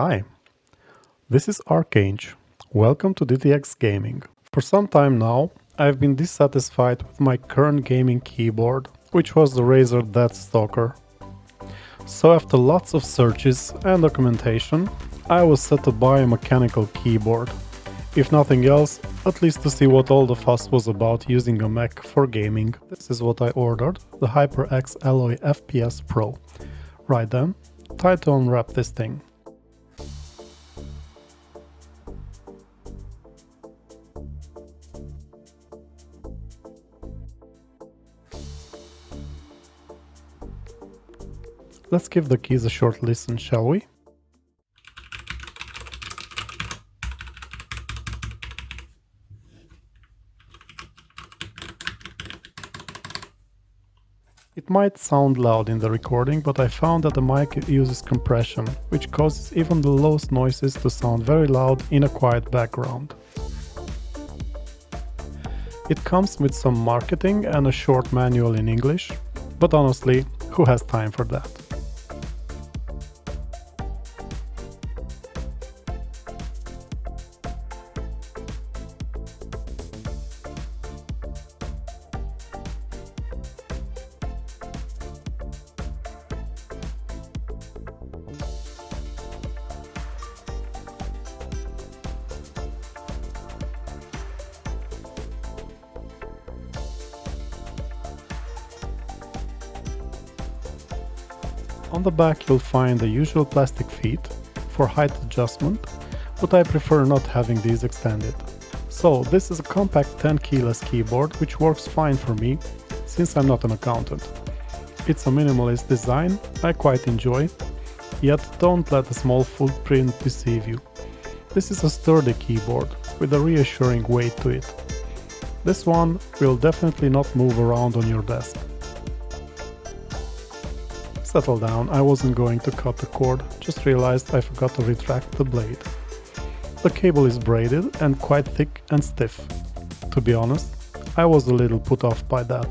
Hi, this is Archange. Welcome to DTX Gaming. For some time now, I've been dissatisfied with my current gaming keyboard, which was the Razer Deathstalker. So after lots of searches and documentation, I was set to buy a mechanical keyboard. If nothing else, at least to see what all the fuss was about using a mech for gaming. This is what I ordered, the HyperX Alloy FPS Pro. Right then, time to unwrap this thing. Let's give the keys a short listen, shall we? It might sound loud in the recording, but I found that the mic uses compression, which causes even the lowest noises to sound very loud in a quiet background. It comes with some marketing and a short manual in English, but honestly, who has time for that? On the back you'll find the usual plastic feet for height adjustment, but I prefer not having these extended. So this is a compact 10 keyless keyboard which works fine for me, since I'm not an accountant. It's a minimalist design I quite enjoy, yet don't let the small footprint deceive you. This is a sturdy keyboard with a reassuring weight to it. This one will definitely not move around on your desk. Settle down, I wasn't going to cut the cord, just realized I forgot to retract the blade. The cable is braided and quite thick and stiff. To be honest, I was a little put off by that.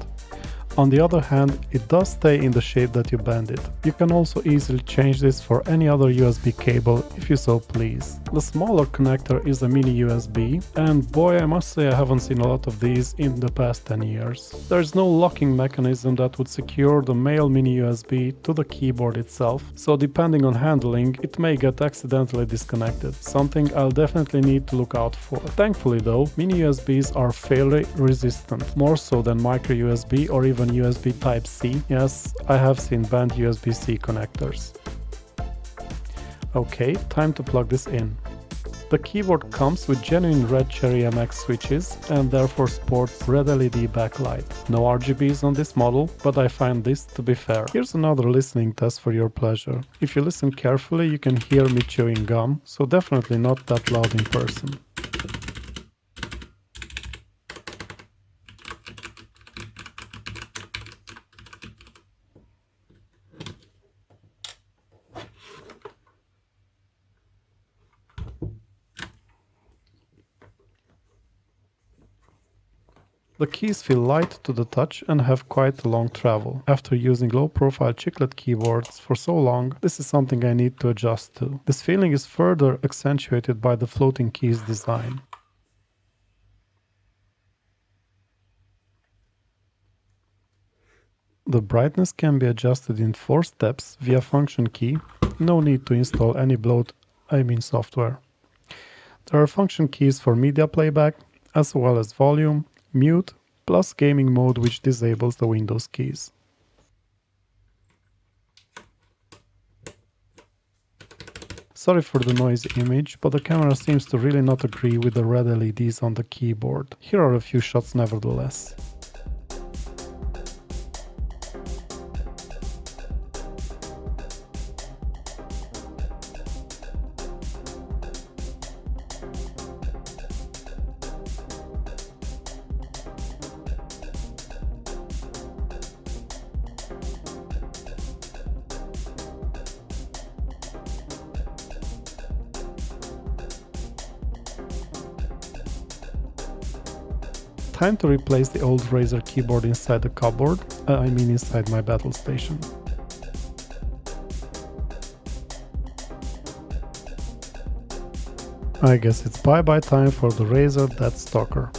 On the other hand, it does stay in the shape that you bend it. You can also easily change this for any other USB cable if you so please. The smaller connector is a mini USB, and boy, I must say I haven't seen a lot of these in the past 10 years. There's no locking mechanism that would secure the male mini USB to the keyboard itself, so depending on handling, it may get accidentally disconnected, something I'll definitely need to look out for. Thankfully though, mini USBs are failure resistant, more so than micro USB or even USB Type-C. Yes, I have seen banned USB-C connectors. Okay, time to plug this in. The keyboard comes with genuine red Cherry MX switches and therefore sports red LED backlight. No RGBs on this model, but I find this to be fair. Here's another listening test for your pleasure. If you listen carefully, you can hear me chewing gum, so definitely not that loud in person. The keys feel light to the touch and have quite a long travel. After using low-profile chiclet keyboards for so long, this is something I need to adjust to. This feeling is further accentuated by the floating keys design. The brightness can be adjusted in 4 steps via function key. No need to install any software. There are function keys for media playback, as well as volume, mute, plus gaming mode, which disables the Windows keys. Sorry for the noisy image, but the camera seems to really not agree with the red LEDs on the keyboard. Here are a few shots nevertheless. Time to replace the old Razer keyboard inside the cupboard, inside my battle station. I guess it's bye-bye time for the razor that stalker.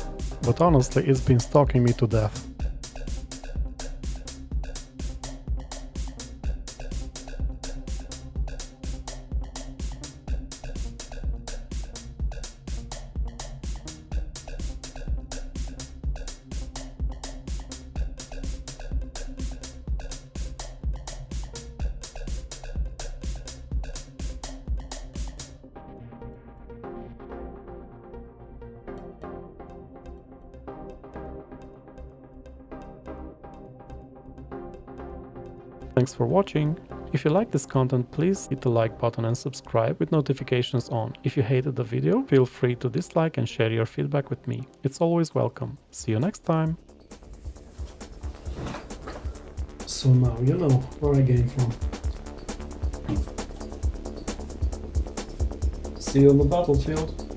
But honestly, it's been stalking me to death. Thanks for watching. If you like this content, please hit the like button and subscribe with notifications on. If you hated the video, feel free to dislike and share your feedback with me. It's always welcome. See you next time. So now you know where I came from. See you on the battlefield.